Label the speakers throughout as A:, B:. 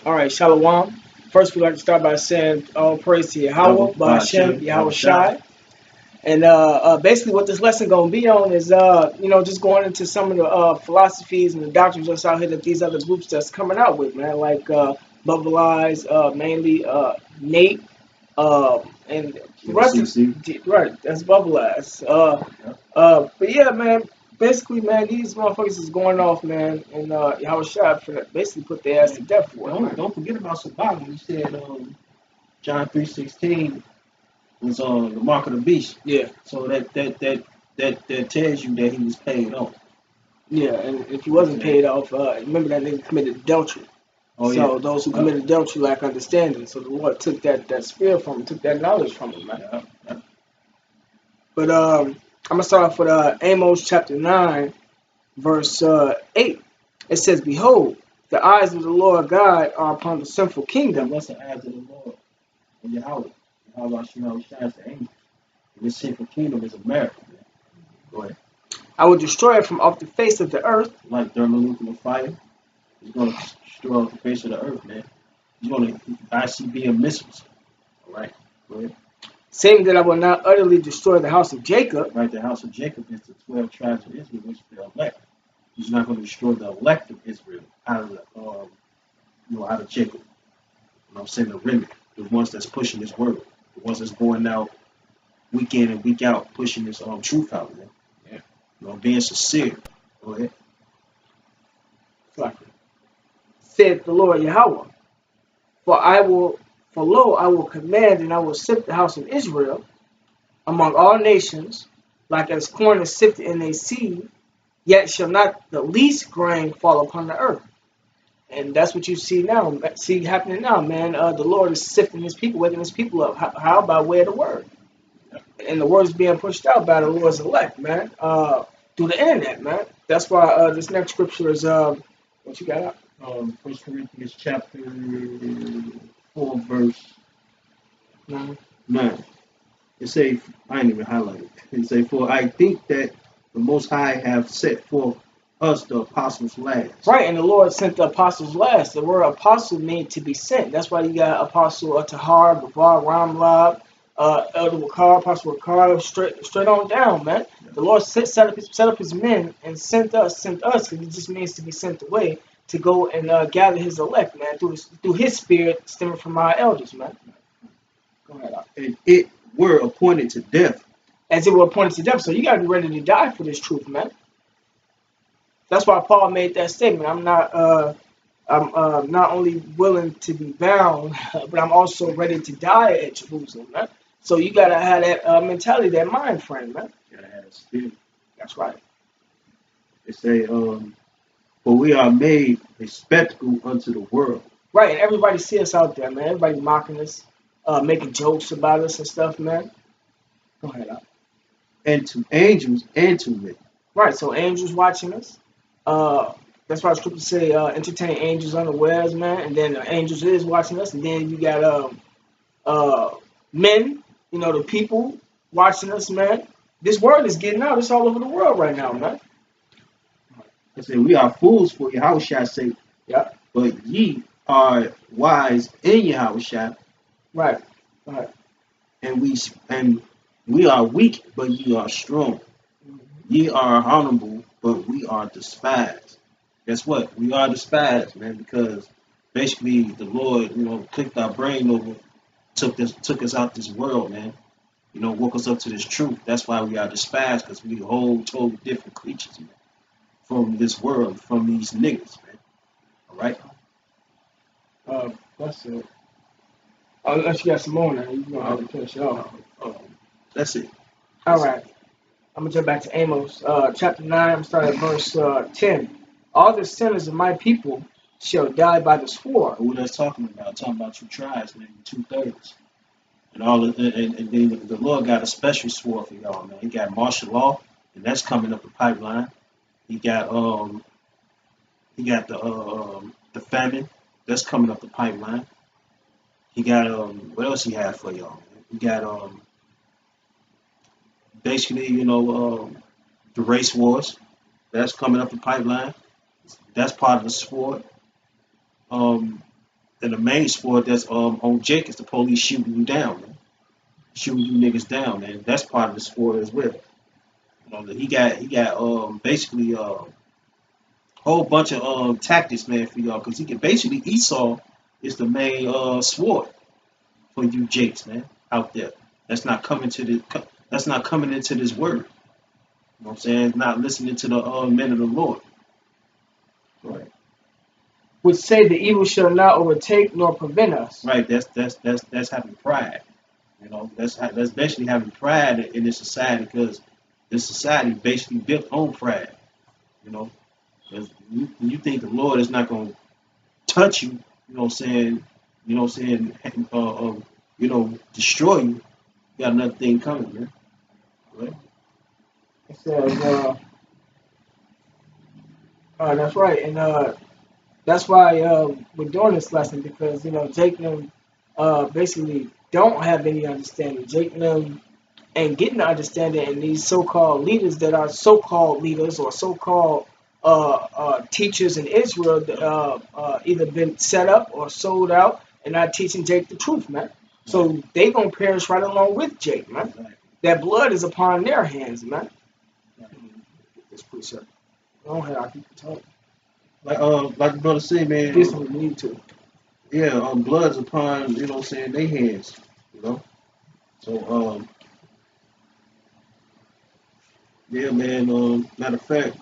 A: All right, Shalom. First, we'd like to start by saying all praise to Yahweh, Ba'ashem, Yahweh Shai. And basically, what this lesson gonna be on is, just going into some of the philosophies and the doctrines that's out here that these other groups that's coming out with, man, like Bubble Eyes, mainly Nate, and the rest of right. That's Bubble Eyes. But yeah, man. Basically, man, these motherfuckers is going off, man, and Yahweh Shai for basically put their ass to death for it.
B: Don't forget about zabach. You said John 3:16 was the mark of the beast.
A: Yeah.
B: So that tells you that he was paid off.
A: Yeah, and if he wasn't paid off, remember that nigga committed adultery.
B: Oh,
A: so
B: yeah.
A: those who committed adultery lack understanding. So the Lord took that spirit from him, took that knowledge from him, man.
B: Yeah.
A: But I'm gonna start off with Amos chapter 9, verse 8. It says, "Behold, the eyes of the Lord God are upon the sinful kingdom."
B: What's the eyes of the Lord? And Yahweh. Yahweh shines the angels. And this sinful kingdom is America. Man. Go ahead.
A: "I will destroy it from off the face of the earth."
B: Like thermonuclear fire. He's going to destroy off the face of the earth, man. He's going to ICBM missiles. All right. Go ahead.
A: "Saying that I will not utterly destroy the house of Jacob."
B: Right, the house of Jacob is the 12 tribes of Israel, which they elect. He's not going to destroy the elect of Israel out of out of Jacob. You know what I'm saying? The remnant, the ones that's pushing this word, the ones that's going out week in and week out, pushing this truth out, man.
A: Yeah.
B: Being sincere. Go ahead.
A: Said the Lord Yahweh, For lo, I will command and I will sift the house of Israel among all nations, like as corn is sifted in a sieve, yet shall not the least grain fall upon the earth. And that's what you see now, happening now, man. The Lord is sifting his people, waking his people up. How by way of the word? And the word is being pushed out by the Lord's elect, man, through the internet, man. That's why this next scripture is, what you got up?
B: 1 Corinthians chapter 4, verse 9. It say, I ain't even highlighted. It say, for I think that the Most High have set forth us the apostles last.
A: Right, and the Lord sent the apostles last. The word apostle means to be sent. That's why you got Apostle Tahar, Babar, Ramlab, Elder Wakar, Apostle Wakar, straight on down, man. The Lord set up his men and sent us, because it just means to be sent away to go and gather his elect, man, through his spirit stemming from our elders, man.
B: Go ahead. And it were appointed to death.
A: As it were appointed to death. So you got to be ready to die for this truth, man. That's why Paul made that statement. I'm not only willing to be bound, but I'm also ready to die at Jerusalem, man. So you gotta have that mentality, that mind frame, man.
B: You gotta have that spirit.
A: That's right.
B: They say, for we are made a spectacle unto the world.
A: Right, and everybody see us out there, man. Everybody mocking us, making jokes about us and stuff, man. Go ahead, Al.
B: And to angels and to men.
A: Right, so angels watching us. That's why scriptures say entertain angels unawares, man. And then the angels is watching us, and then you got men, the people watching us, man. This word is getting out. It's all over the world right now, man.
B: I say we are fools for Yahushua sake.
A: Yeah.
B: But ye are wise in Yahushua.
A: Right. Right.
B: And we are weak, but ye are strong. Ye are honorable, but we are despised. Guess what? We are despised, man, because basically the Lord, clicked our brain over, took us out this world, man. Woke us up to this truth. That's why we are despised, because we whole totally different creatures, man, from this world, from these niggas, man. All right.
A: That's it. Unless you got some more now, you gonna have to finish it off.
B: That's it.
A: All right. I'm gonna jump back to Amos, chapter 9. I'm starting at verse 10. All the sinners of my people shall die by the sword.
B: What that's talking about? Talking about 2 tribes, man, 2/3. And then the Lord got a special sword for y'all, man. He got martial law, and that's coming up the pipeline. He got the famine, that's coming up the pipeline. He got what else he had for y'all? He got basically the race wars, that's coming up the pipeline. That's part of the sword. And the main sport that's on Jake is the police shooting you down, man. Shooting you niggas down, man. That's part of the sport as well. You know, he got basically whole bunch of tactics, man, for y'all, because he can basically Esau is the main sport for you Jakes, man, out there. That's not coming to the that's not coming into this word. You know what I'm saying? Not listening to the men of the Lord. Right.
A: Which say the evil shall not overtake nor prevent us.
B: Right. That's having pride. You know, that's basically having pride in this society because this society basically built on pride. You know, because you think the Lord is not going to touch you. You know what I'm saying? You know what I'm saying? Destroy you. You got another thing coming, man. Right?
A: It says, that's right, and that's why we're doing this lesson because Jake and them basically don't have any understanding. Jake and them ain't getting the understanding, and these so-called leaders that are so-called leaders or so-called teachers in Israel that either been set up or sold out and not teaching Jake the truth, man. So they gonna perish right along with Jake, man. That blood is upon their hands, man.
B: That's pretty simple.
A: Go ahead, I keep talking.
B: Like the brother said, man.
A: This one we need to.
B: Yeah, blood's upon, you know what I'm saying, their hands, you know. So yeah, man, matter of fact,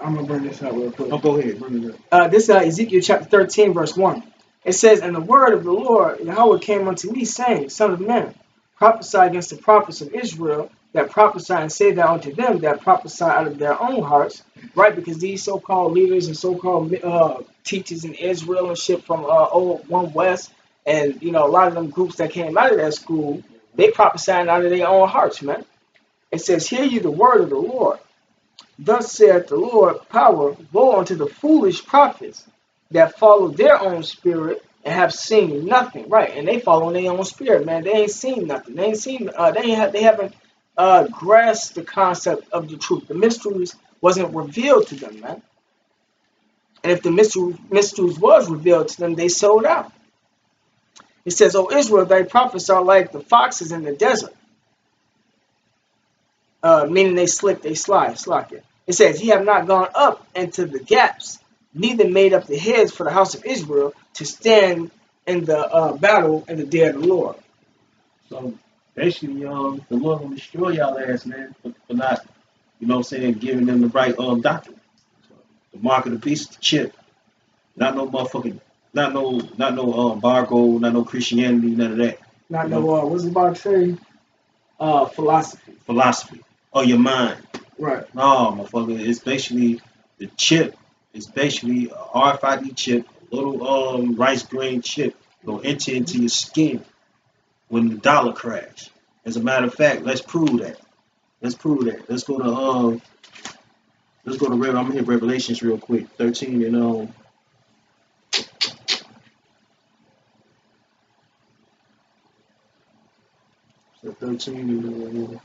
B: I'm
A: gonna bring this out real quick.
B: oh, go ahead, bring it up.
A: This is Ezekiel chapter 13, verse 1. It says, "And the word of the Lord Yahweh came unto me, saying, Son of man, prophesy against the prophets of Israel, that prophesy and say that unto them that prophesy out of their own hearts," right? Because these so-called leaders and so-called teachers in Israel and shit from old One West, and a lot of them groups that came out of that school, they prophesying out of their own hearts, man. It says, "Hear you the word of the Lord. Thus saith the Lord power, woe unto the foolish prophets that follow their own spirit and have seen nothing." Right, and they follow their own spirit, man. They ain't seen nothing. They ain't seen. They haven't grasped the concept of the truth. The mysteries wasn't revealed to them, man. And if the mysteries was revealed to them, they sold out. It says, "O Israel, thy prophets are like the foxes in the desert." Meaning they slick, they slack it. It says, "Ye have not gone up into the gaps, neither made up the heads for the house of Israel to stand in the battle in the day of the Lord."
B: So basically, the Lord will destroy y'all ass, man, for not, you know what I'm saying, giving them the right doctrine. So, the mark of the beast is the chip. Not no motherfucking, not no barcode, not no Christianity, none of that.
A: Not no, what's the box say? Philosophy.
B: Philosophy. Or your mind.
A: Right.
B: No, motherfucker. It's basically the chip. It's basically a RFID chip, a little rice grain chip, go enter into your skin when the dollar crash. As a matter of fact, let's prove that. Let's prove that. Let's go to I'm gonna hit Revelations real quick. 13 and 13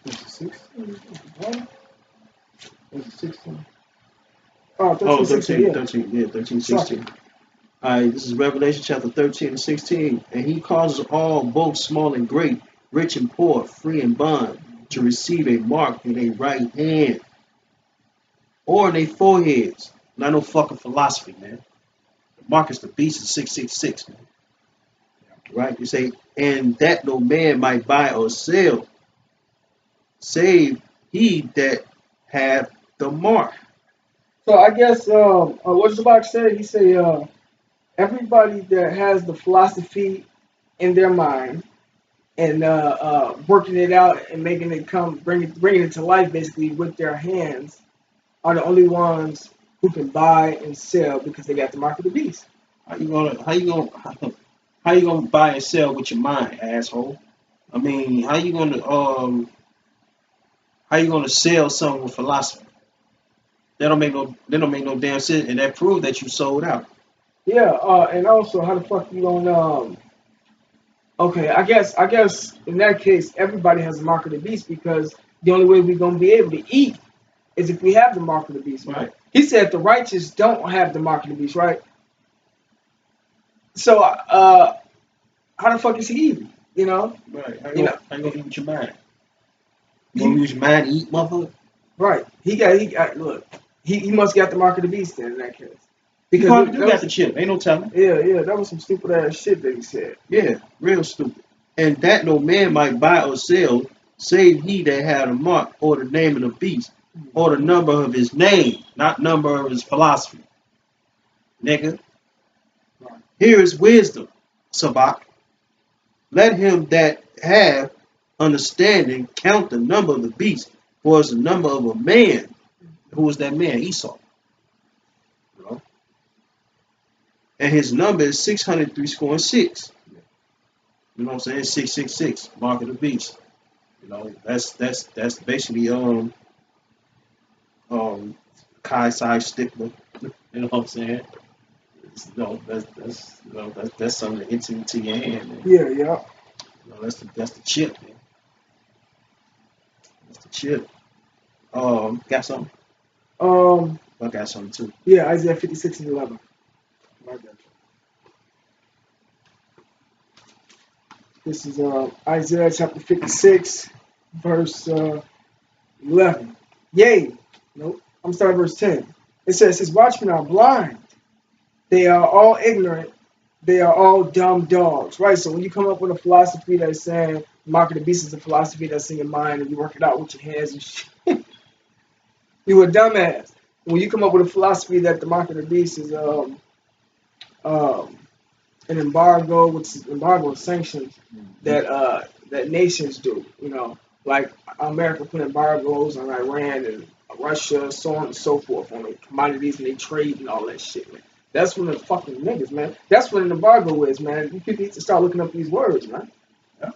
B: and
A: 16. 16.
B: Oh,
A: 13, 16,
B: 13, 16. All right, this is Revelation chapter 13 and 16. "And he causes all, both small and great, rich and poor, free and bond, to receive a mark in their right hand or in their foreheads." Not no fucking philosophy, man. The mark is the beast of 666, man. Right? You say, "And that no man might buy or sell, save he that hath the mark."
A: So I guess what does the box say? He say everybody that has the philosophy in their mind and working it out and making it come, bringing it to life basically with their hands are the only ones who can buy and sell because they got the mark of the beast.
B: How you gonna buy and sell with your mind, asshole? I mean, how you gonna sell something with philosophy? That don't make no damn sense, and that proves that you sold out.
A: Yeah, and also how the fuck you gonna okay, I guess in that case everybody has a mark of the beast because The only way we're gonna be able to eat is if we have the mark of the beast, right? He said the righteous don't have the mark of the beast, right? So, how the fuck is he eating? You know?
B: Right. How you gonna eat with your mind? You gonna use your mind to eat, motherfucker?
A: Right. He got look. He must got the mark of the beast then in that case.
B: Because he probably do got the chip. Ain't no telling.
A: Yeah. That was some stupid ass shit that he said.
B: Yeah, real stupid. And that no man might buy or sell, save he that had a mark or the name of the beast, or the number of his name, not number of his philosophy. Nigga. Right. Here is wisdom, zabach. Let him that have understanding count the number of the beast, for it's the number of a man. Who was that man? Esau. You know? And his number is 603. You know what I'm saying? 666, mark of the beast. You know, that's basically Kai Sai Stickler. You know what I'm saying? That's something into your hand, man.
A: Yeah.
B: You know, that's the chip, man. That's the chip. Got something? I got something too.
A: Yeah, Isaiah 56:11. This is Isaiah chapter 56, verse 11. Yea, nope. I'm starting verse 10. It says, his watchmen are blind. They are all ignorant. They are all dumb dogs. Right? So when you come up with a philosophy that's saying mark of the beast is a philosophy that's in your mind and you work it out with your hands and shit, you a dumbass. When you come up with a philosophy that the mark of the beast is an embargo, which is embargo sanctions that nations do, you know, like America put embargoes on Iran and Russia, so on and so forth, on the commodities and they trade and all that shit, man. That's when the fucking niggas, man. That's what an embargo is, man. You people need to start looking up these words, man. Yeah.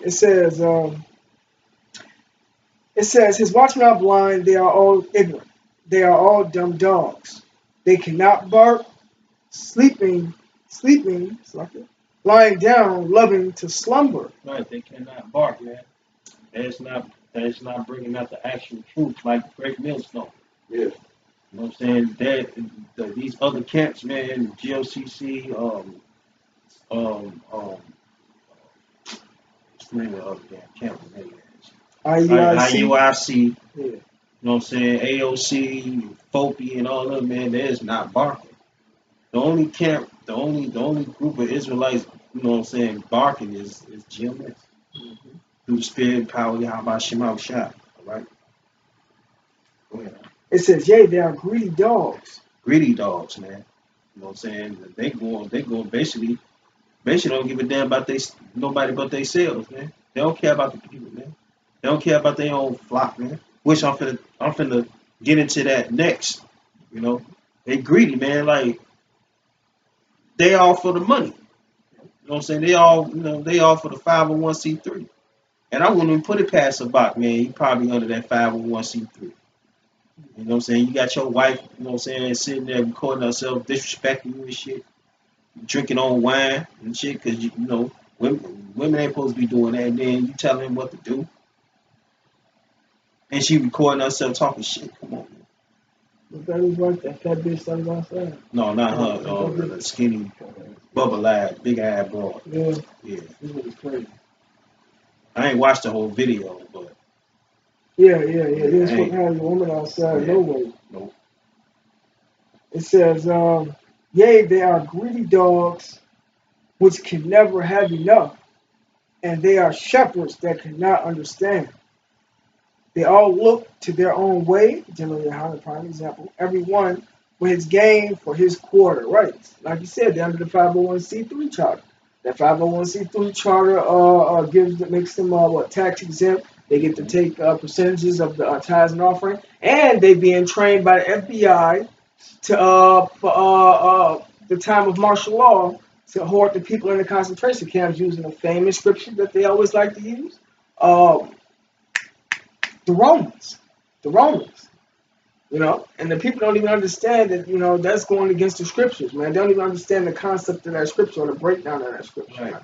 A: It says, his watchmen are blind, they are all ignorant. They are all dumb dogs. They cannot bark, sleeping, lying down, loving to slumber.
B: Right, they cannot bark, man. That's not bringing out the actual truth like the great millstone.
A: Yeah.
B: You know what I'm saying? These other camps, man, GOCC, what's the name of the other damn camp? IUIC. Yeah. You know what I'm saying? AOC, FOPI, and all of them, man, there's not barking. The only camp, the only group of Israelites, you know what I'm saying, barking is GMS. Mm-hmm. Through the spirit and power, Yahweh Shema Shah. All right? Go ahead.
A: It says, yea, they are greedy dogs.
B: Greedy dogs, man. You know what I'm saying? They going basically don't give a damn about nobody but themselves, man. They don't care about the people, man. They don't care about their own flock, man. Which I'm finna get into that next. You know, they greedy, man. Like they all for the money. You know what I'm saying? They all for the 501c3. And I wouldn't even put it past zabach, man. You probably under that 501c3. You know what I'm saying? You got your wife, you know what I'm saying, sitting there recording herself, disrespecting you and shit, drinking on wine and shit, because, you know, women ain't supposed to be doing that. And then you telling them what to do. And she recording herself talking shit. Come on, man.
A: But that was like that fat bitch that was outside.
B: No, not her. The skinny, bubble-eyed, big-eyed broad.
A: Yeah.
B: Yeah.
A: This was crazy.
B: I ain't watched the whole video, but.
A: Yeah. You're supposed to have your woman outside, no way.
B: Nope.
A: It says, yea, they are greedy dogs which can never have enough, and they are shepherds that cannot understand. They all look to their own way, generally a prime example, every one for his gain, for his quarter, right? Like you said, they're under the 501c3 charter. That 501c3 charter makes them tax exempt. They get to take percentages of the tithes and offering, and they being trained by the FBI to for the time of martial law to hoard the people in the concentration camps using a famous scripture that they always like to use. The Romans, you know, and the people don't even understand that, you know, that's going against the scriptures, man. They don't even understand the concept of that scripture or the breakdown of that scripture. Right.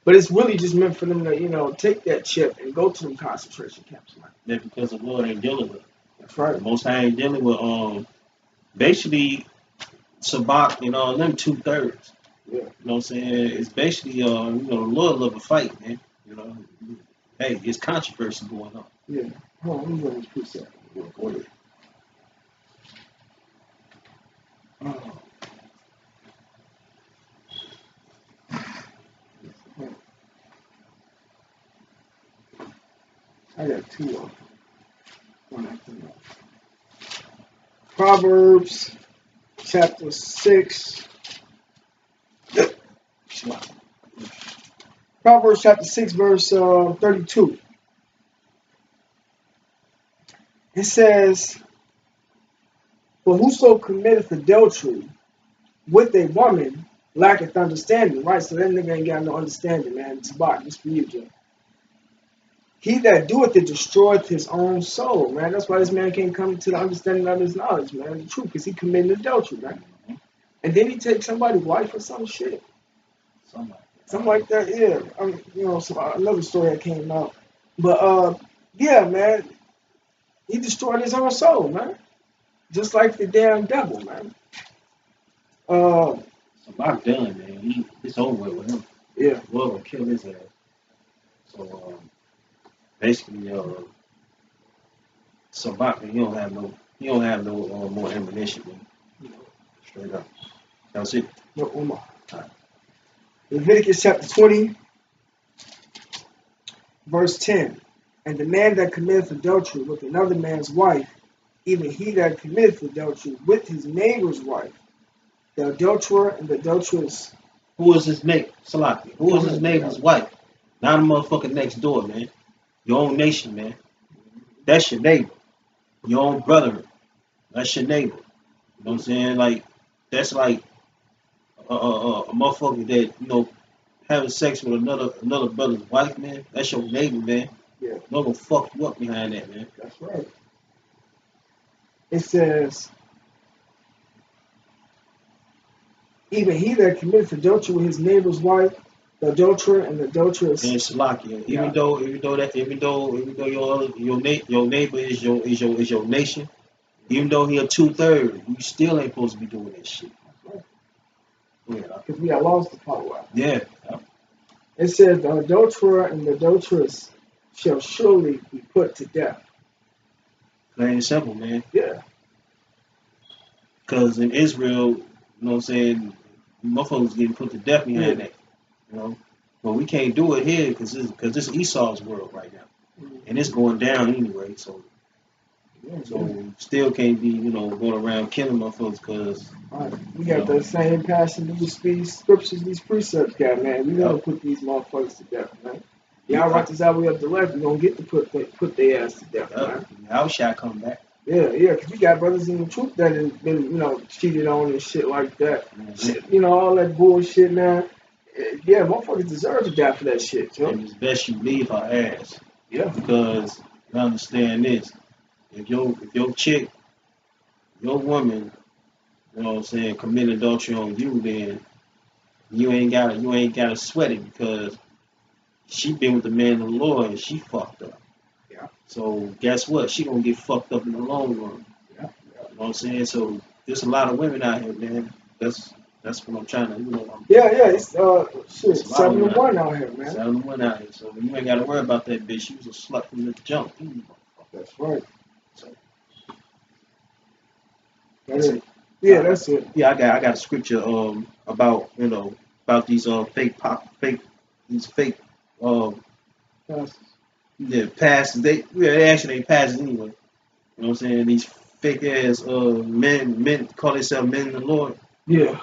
A: But it's really just meant for them to, take that chip and go to them concentration camps, man.
B: Yeah, because the Lord ain't dealing with it.
A: That's right.
B: The Most High ain't dealing with basically sabach, them 2/3.
A: Yeah.
B: You know what I'm saying? It's basically the Lord love a fight, man. You know, hey, it's controversy going on.
A: Yeah. Hold on, let me go this precept.
B: Go ahead.
A: Oh. I got two of them. One after another. Proverbs chapter 6. Proverbs chapter 6, verse 32. It says, "For whoso committeth adultery with a woman lacketh understanding," right? So that nigga ain't got no understanding, man. It's about just for you, Joe. "He that doeth it destroyeth his own soul," man. That's why this man can't come to the understanding of his knowledge, man. The truth, because he committed adultery, man. And then he takes somebody's wife or some shit. Something like that, yeah. So another story that came out. But, yeah, man. He destroyed his own soul, man. Just like the damn devil, man.
B: Sabach done, man. It's over with him.
A: Yeah.
B: The Lord will kill his ass. So, basically, Sabach, he don't have no more ammunition, man. Straight up. That's it.
A: No, Omar. Right. Leviticus chapter 20, verse 10. "And the man that committeth adultery with another man's wife, even he that committeth adultery with his neighbor's wife, the adulterer and the adulteress."
B: Who is his neighbor? Salaki. Who is his neighbor's wife? Not a motherfucker next door, man. Your own nation, man. That's your neighbor. Your own brother. That's your neighbor. You know what I'm saying? Like, that's like a motherfucker that, having sex with another brother's wife, man. That's your neighbor, man.
A: Yeah.
B: No gonna fuck you up behind that, man.
A: That's right. It says, "Even he that committeth adultery with his neighbor's wife, the adulterer and the adulteress."
B: And Salakia, even though your neighbor is your nation, even though he a 2/3, you still ain't supposed to be doing that shit.
A: Because we got lost the power.
B: Yeah.
A: It says, "The adulterer and the adulteress shall surely be put to death."
B: Plain and simple, man.
A: Yeah.
B: Because in Israel, you know what I'm saying, motherfuckers getting put to death behind that. But we can't do it here because this is Esau's world right now. And it's going down anyway, so still can't be, going around killing motherfuckers because
A: we got the same passion these scriptures, these precepts got, man. We gotta put these motherfuckers to death, man. Y'all write this out way up the left, we're gonna get to put their ass to death, man.
B: Our shot come back.
A: Yeah, because we got brothers in the truth that have been, cheated on and shit like that. Shit, all that bullshit, man. Yeah, motherfuckers deserve to die for that shit, yo.
B: And it's best you leave her ass.
A: Yeah.
B: Because you understand this. If your chick, your woman, you know what I'm saying, commit adultery on you, then you ain't gotta sweat it because she been with the man of the Lord and she fucked up.
A: Yeah.
B: So guess what? She gonna get fucked up in the long run.
A: Yeah.
B: You know what I'm saying? So there's a lot of women out here, man. That's what I'm trying to,
A: It's 7-1 out here, man.
B: 7-1 out here. So you ain't gotta worry about that bitch. She was a slut from the jump.
A: That's right.
B: So
A: that's it. Yeah, that's it.
B: Yeah, I got a scripture about about these fake pastors. They actually ain't pastors anyway. You know what I'm saying? These fake ass men call themselves men in the Lord.
A: Yeah.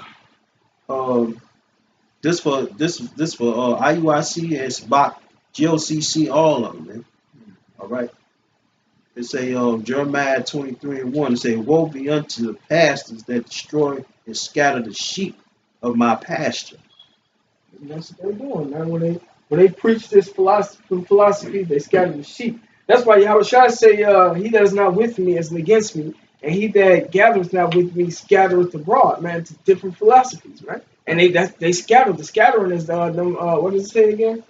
B: This for IUIC and SBOC, GOCC, all of them, man. All right. It say Jeremiah 23:1. It say, "Woe be unto the pastors that destroy and scatter the sheep of my pasture."
A: And that's what they're doing, man. When they preach this philosophy, they scatter the sheep. That's why Yahushua say, "He that is not with me is against me, and he that gathereth not with me scattereth abroad," man, to different philosophies, man. And they scattered. The scattering is them. What does it say again?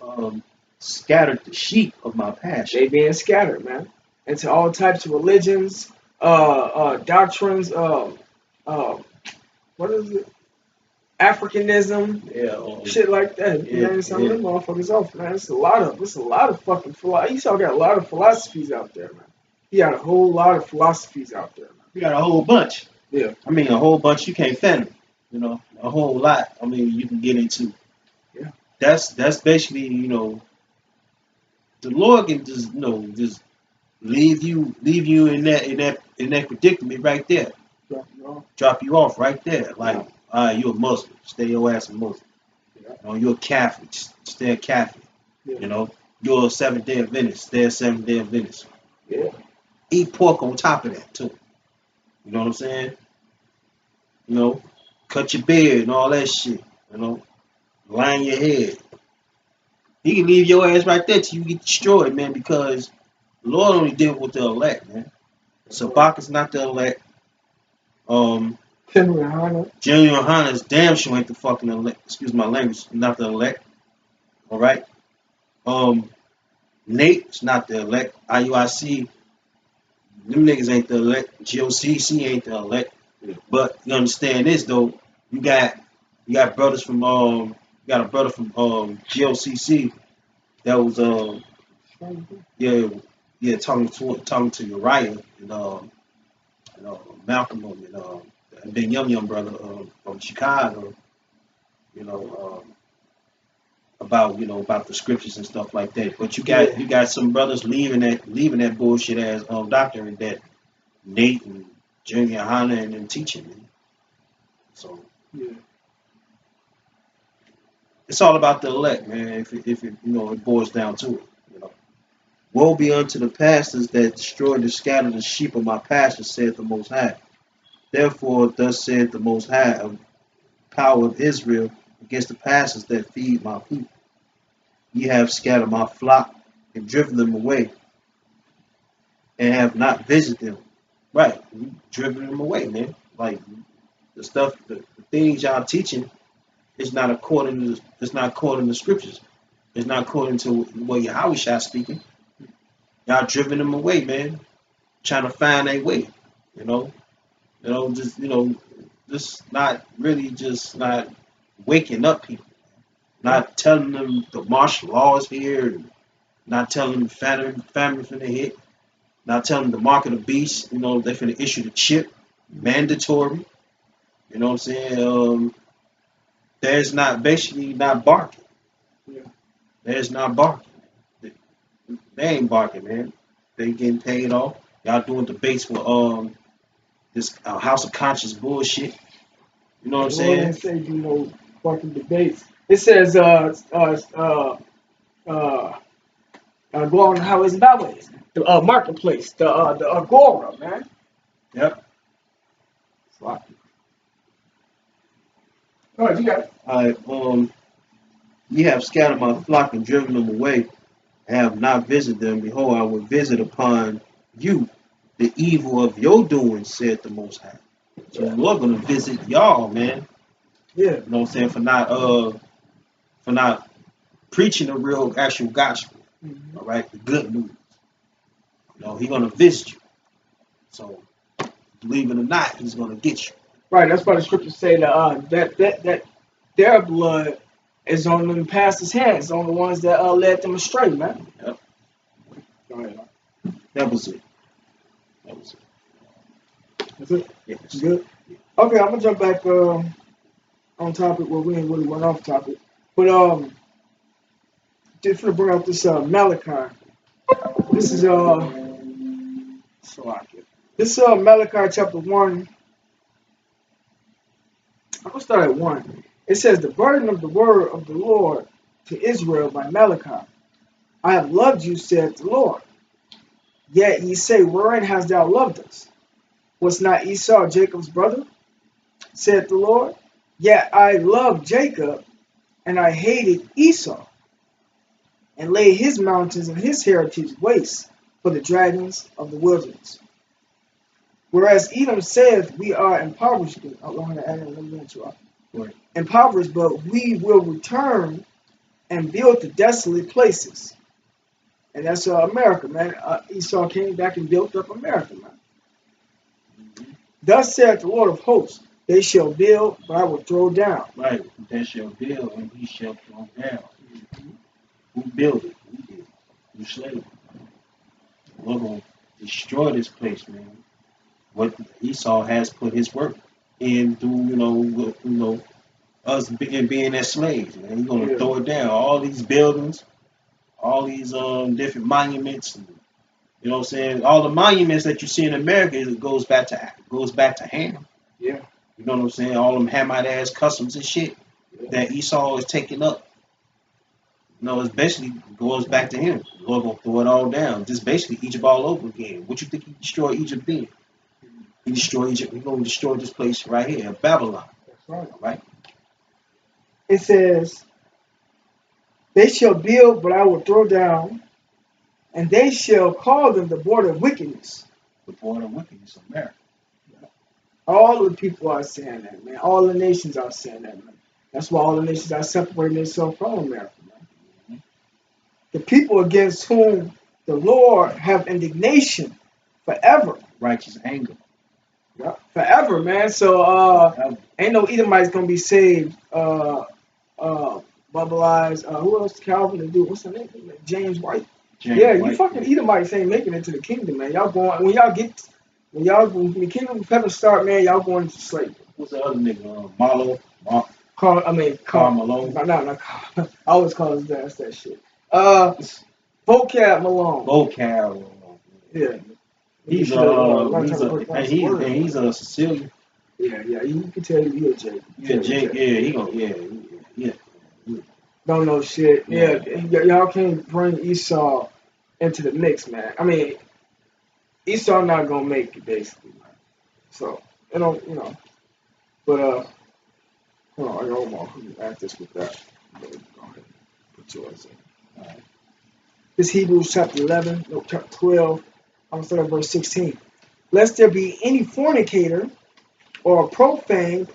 B: Um, Scattered the sheep of my pasture.
A: They being scattered, man, into all types of religions, doctrines. What is it? Africanism,
B: Yeah,
A: shit like that. You
B: yeah,
A: know, some of
B: yeah.
A: them motherfuckers off, man. It's a lot of fucking philosophy. You saw got a lot of philosophies out there, man. You got a whole lot of philosophies out there, man.
B: We got a whole bunch.
A: Yeah.
B: I mean, a whole bunch you can't fathom. You know, a whole lot. I mean, you can get into.
A: Yeah.
B: That's basically, the Lord can just, just leave you in that predicament right there.
A: Yeah. No.
B: Drop you off right there. Like,
A: Yeah.
B: all right, you're a Muslim. Stay your ass a Muslim.
A: Yeah.
B: You're a Catholic. Stay a Catholic.
A: Yeah.
B: You're a Seventh Day Adventist. Stay a Seventh Day Adventist.
A: Yeah.
B: Eat pork on top of that too. You know what I'm saying? Cut your beard and all that shit. Line your head. He can leave your ass right there till you get destroyed, man, because the Lord only deal with the elect, man. Zabach is not the elect. Genuine Hunter is damn sure ain't the fucking elect. Excuse my language, not the elect. All right. Nate is not the elect. IUIC, them niggas ain't the elect. GOCC ain't the elect. But you understand this though. You got brothers from you got a brother from GOCC that was yeah talking to Uriah and Malcolm and then young brother from Chicago, you know about the scriptures and stuff like that. But you got some brothers leaving that bullshit ass doctrine that Nate and Junior Hanna and them teaching. Man. So
A: Yeah.
B: it's all about the elect, man. If it boils down to it. Woe be unto the pastors that destroy and scatter the sheep of my pasture, saith the Most High. Therefore, thus saith the Most High, of power of Israel, against the pastors that feed my people. Ye have scattered my flock and driven them away, and have not visited them. Right, you driven them away, man. Like the things y'all teaching is not according to scriptures. It's not according to what Yahweh Shah speaking. Y'all driven them away, man. Trying to find a way, you know. Just not really, just not waking up people. Not telling them the martial law is here. Not telling them family finna hit. Not telling them the mark of the beast. They finna issue the chip, mandatory. You know what I'm saying? There's not basically not barking.
A: Yeah.
B: There's not barking. They ain't barking, man. They getting paid off. Y'all doing debates for this House of Conscience bullshit. You know what I'm saying?
A: Say fucking debates. It says go on the highways and byways, the marketplace, the agora, man.
B: Yep.
A: All right, you got it.
B: All right. Ye have scattered my flock and driven them away, and have not visited them. Behold, I will visit upon you the evil of your doing, said the Most High. So the Lord gonna visit y'all, man.
A: Yeah.
B: You know what I'm saying? For not preaching the real actual gospel.
A: Mm-hmm.
B: All right, the good news. He's gonna visit you. So believe it or not, he's gonna get you.
A: Right. That's why the scriptures say that their blood is on them pastors' hands, on the ones that led them astray, man.
B: Yep.
A: Go ahead.
B: That was it.
A: That's it.
B: Yes.
A: Good. Okay, I'm gonna jump back on topic. Well, we ain't really went off topic, but just to bring out this Malachi. This is This Malachi chapter 1. I'm gonna start at 1. It says, "The burden of the word of the Lord to Israel by Malachi. I have loved you, said the Lord. Yet ye say, wherein hast thou loved us? Was not Esau Jacob's brother? Said the Lord. Yet I loved Jacob, and I hated Esau, and laid his mountains and his heritage waste for the dragons of the wilderness. Whereas Edom saith, we are impoverished."
B: Right.
A: impoverished, but we will return and build the desolate places. And that's America, man. Esau came back and built up America, man.
B: Mm-hmm.
A: Thus said the Lord of hosts, they shall build, but I will throw down.
B: Right. They shall build, and he shall throw down. Who built it? We did. You slave. We're going to destroy this place, man. What Esau has put his work in through, us being their slaves, man. He's going to throw it down. All these buildings, all these different monuments, and, you know what I'm saying? All the monuments that you see in America, it goes back to Ham.
A: Yeah.
B: You know what I'm saying? All them Hamite ass customs and shit that Esau is taking up. It basically goes back to him. The Lord gonna throw it all down. Just basically Egypt all over again. What you think he destroyed Egypt then? He destroyed Egypt. He's gonna destroy this place right here, Babylon.
A: That's right.
B: Right?
A: It says, they shall build, but I will throw down, and they shall call them the border of wickedness.
B: The border of wickedness of America.
A: All the people are saying that, man. All the nations are saying that, man. That's why all the nations are separating themselves from America, man. Mm-hmm. The people against whom the Lord have indignation forever.
B: Righteous anger.
A: Yeah, forever, man. So ain't no Edomites gonna be saved. Bubble Eyes. Who else? Calvin and dude. What's the name? James White.
B: White,
A: you fucking Edomites ain't making it to the kingdom, man. Y'all going when the kingdom of heaven start, man. Y'all going into slavery.
B: What's the other nigga? Marlo.
A: Carl
B: Malone.
A: Not Carl. I always call his ass that shit. Vocab Malone.
B: Vocab.
A: Yeah.
B: He's a Sicilian.
A: Yeah. You can tell he a Jake.
B: Yeah.
A: Don't know shit. Yeah. Y'all can't bring Esau into the mix, man. I mean, Esau not gonna make it, basically, man. So, but hold on, I got one more. Let me add this with that. Go ahead. Put yours in. All right. This Hebrews chapter 11, no, chapter 12. I'm starting at verse 16. Lest there be any fornicator or profane,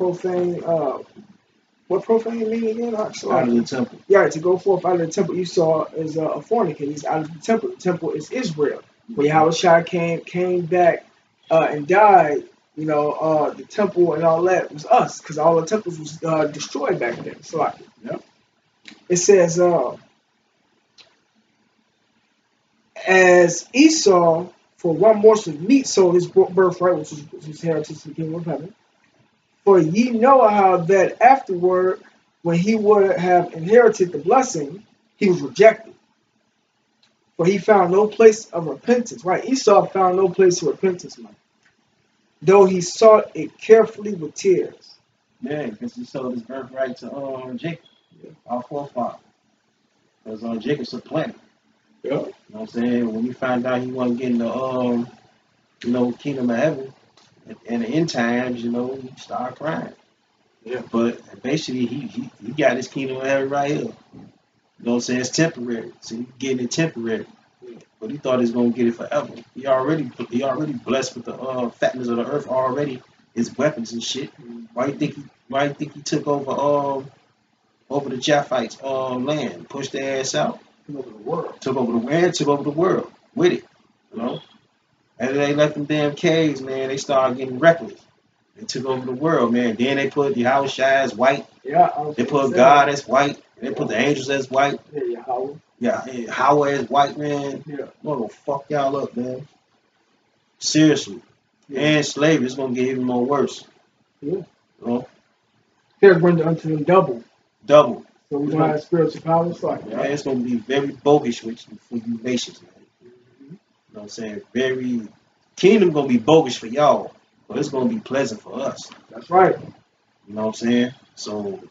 A: what profane mean again?
B: Out of the temple.
A: Yeah, to go forth out of the temple. Esau is a fornicator. He's out of the temple. The temple is Israel. When Yahushua came back and died, the temple and all that was us, because all the temples was destroyed back then. So it says, as Esau for one morsel of meat sold his birthright, which is his heritage to the kingdom of heaven. For ye know how that afterward, when he would have inherited the blessing, he was rejected. For he found no place of repentance. Right? Esau found no place of repentance, man. Though he sought it carefully with tears.
B: Yeah, because he sold his birthright to Jacob, our forefather. Because Jacob's a plant.
A: Yeah.
B: You know what I'm saying? When he found out he wasn't getting the kingdom of heaven, in the end times, he started crying.
A: Yeah.
B: But basically, he got his kingdom of heaven right here. You know what I'm saying? It's temporary. So he's getting it temporary. Yeah. But he thought he was going to get it forever. He already blessed with the fatness of the earth already, his weapons and shit. Why you think he took over the Japhites land, pushed their ass out? Took over the world with it. After they left them damn caves, man, they started getting reckless. They took over the world, man. Then they put Yahushua as white.
A: Yeah.
B: They put God as white. They put the angels as white.
A: Yeah,
B: Yahweh as white, man.
A: Yeah.
B: I'm gonna fuck y'all up, man. Seriously. Yeah. And slavery is gonna get even more worse.
A: Yeah. They're going to unto them double.
B: So
A: we're gonna have spiritual power.
B: It's gonna be very bogus for you nations, man. You know what I'm saying? Kingdom gonna be bogus for y'all, but it's gonna be pleasant for us.
A: That's right.
B: You know what I'm saying? So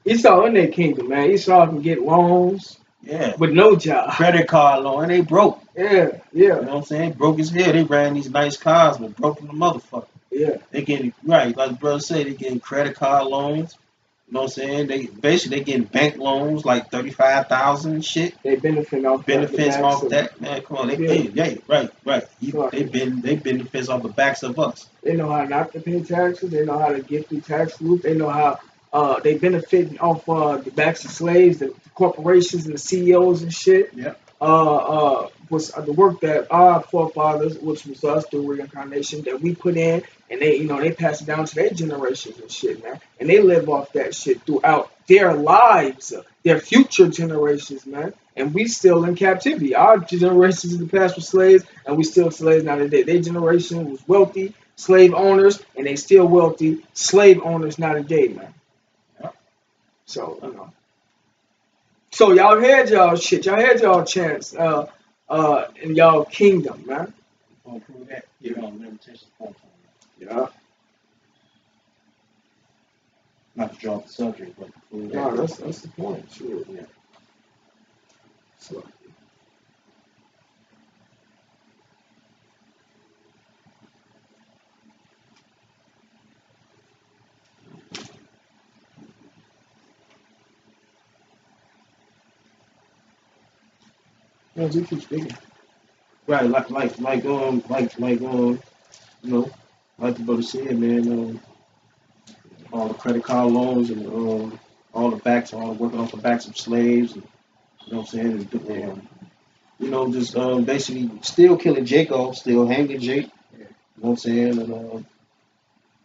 A: Esau in their kingdom, man. Esau can get loans.
B: Yeah.
A: With no job.
B: Credit card loan, and they broke.
A: Yeah.
B: You know what I'm saying? Broke as hell. They ran these nice cars, but broke from the motherfucker.
A: Yeah.
B: They getting like the brother said, they getting credit card loans. You know what I'm saying? They getting bank loans like $35,000 and shit.
A: They benefiting off
B: that, man. Come on, right. They benefits off the backs of us.
A: They know how not to pay taxes. They know how to get through tax loop. They know how They benefiting off the backs of slaves, the corporations and the CEOs and shit.
B: Yep.
A: Was the work that our forefathers, which was us through reincarnation, that we put in, and they pass it down to their generations and shit, man. And they live off that shit throughout their lives, their future generations, man. And we still in captivity. Our generations in the past were slaves, and we still slaves now today. Their generation was wealthy slave owners, and they still wealthy slave owners now today, man. So, So y'all had y'all shit. Y'all had y'all chance in y'all kingdom, man.
B: Gonna prove that. You're gonna limitation point on that.
A: Yeah.
B: Not to drop the subject, but to prove that.
A: No, that's the point. Sure.
B: Yeah.
A: So. Yeah, we keep speaking.
B: Right, like like the brother said, man, all the credit card loans and all the working off the backs of slaves, and, you know what I'm saying, and just basically still killing Jake off, still hanging Jake, you know what I'm saying, and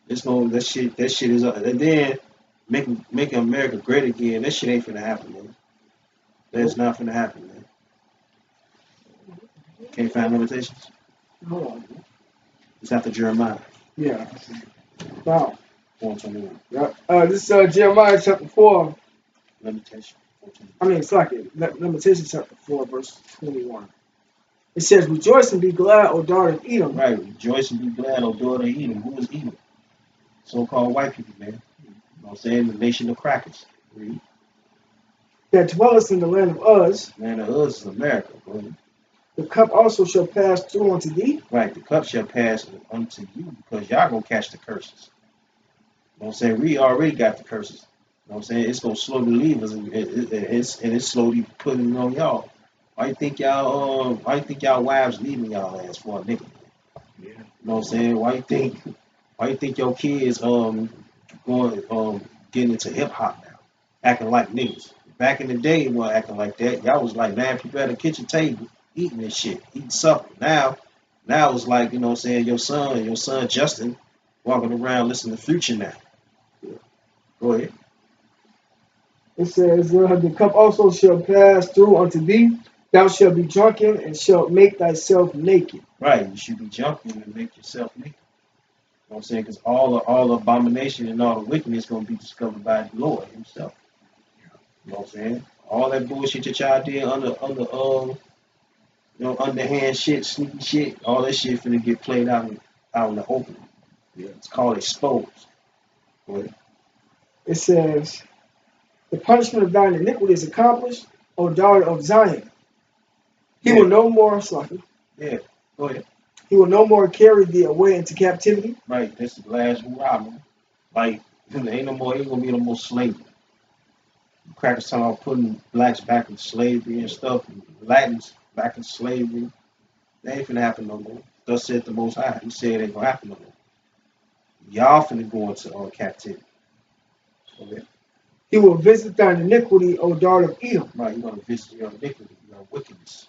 B: it's no that shit is and then making America great again. That shit ain't finna happen, man. That's not finna happen, man. Can't find limitations.
A: Hold on.
B: It's after Jeremiah.
A: Yeah. Wow.
B: 421.
A: Yeah. This is Jeremiah chapter 4.
B: Limitation. 421.
A: I mean, it's like it. Limitation chapter 4, verse 21. It says, "Rejoice and be glad, O daughter of Edom."
B: Right. Rejoice and be glad, O daughter of Edom. Who is Edom? So-called white people, man. You know what I'm saying? The nation of crackers. Read.
A: "That dwelleth in the land of Uz.
B: Land of Uz is America, bro.
A: The cup also shall pass through unto thee."
B: Right. The cup shall pass unto you because y'all gonna catch the curses. You know what I'm saying? We already got the curses. You know what I'm saying? It's gonna slowly leave us, and it's slowly putting it on y'all. Why you think y'all wives leaving y'all ass for a nigga?
A: Yeah.
B: You know what I'm saying? Why you think your kids going getting into hip hop now, acting like niggas? Back in the day, you weren't acting like that. Y'all was like 9 people at the kitchen table eating this shit, eating supper. Now it's like, you know what I'm saying, your son Justin walking around listening to Future now. Go ahead.
A: It says, "The cup also shall pass through unto thee. Thou shalt be drunken and shalt make thyself naked."
B: Right, you should be jumping and make yourself naked. You know what I'm saying? Because all the abomination and all the wickedness is going to be discovered by the Lord himself. You know what I'm saying? All that bullshit that y'all did underhand shit, sneaky shit, all that shit finna get played out in the open. Yeah, it's called exposed. Go ahead.
A: It says, "The punishment of thine iniquity is accomplished, O daughter of Zion. He will no more slaughter.
B: Yeah, go ahead.
A: He will no more carry thee away into captivity."
B: Right, that's the last hurrah, man. Like, ain't gonna be no more slavery. Crackers talking about putting blacks back in slavery and stuff, and Latins back in slavery. That ain't finna happen no more. Thus said the Most High. He said it ain't gonna happen no more. Y'all finna go into captivity. Okay.
A: He will visit thine iniquity, O daughter of Edom.
B: Right, you're gonna visit your iniquity, your wickedness.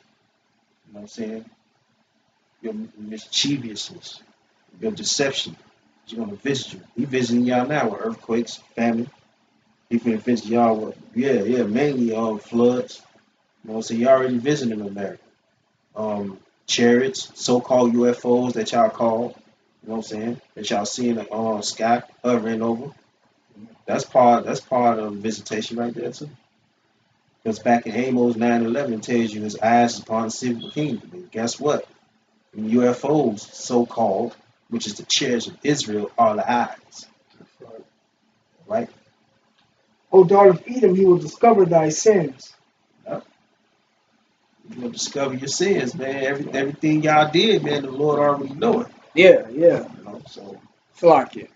B: You know what I'm saying? Your mischievousness, your deception. He's gonna visit you. He visiting y'all now with earthquakes, famine. He finna visit y'all with mainly floods. You know what I'm saying? You already visiting America. Chariots, so-called UFOs that y'all call, you know what I'm saying? That y'all see in the sky hovering over. That's part of visitation right there too. Because back in Amos 9:11 tells you his eyes is upon the city of the kingdom. And guess what? And UFOs, so-called, which is the chariots of Israel, are the eyes. Right?
A: O daughter of Edom, he will discover thy sins.
B: Yep. You will discover your sins, man. Everything y'all did, man, the Lord already know it.
A: Yeah.
B: So
A: Flock it.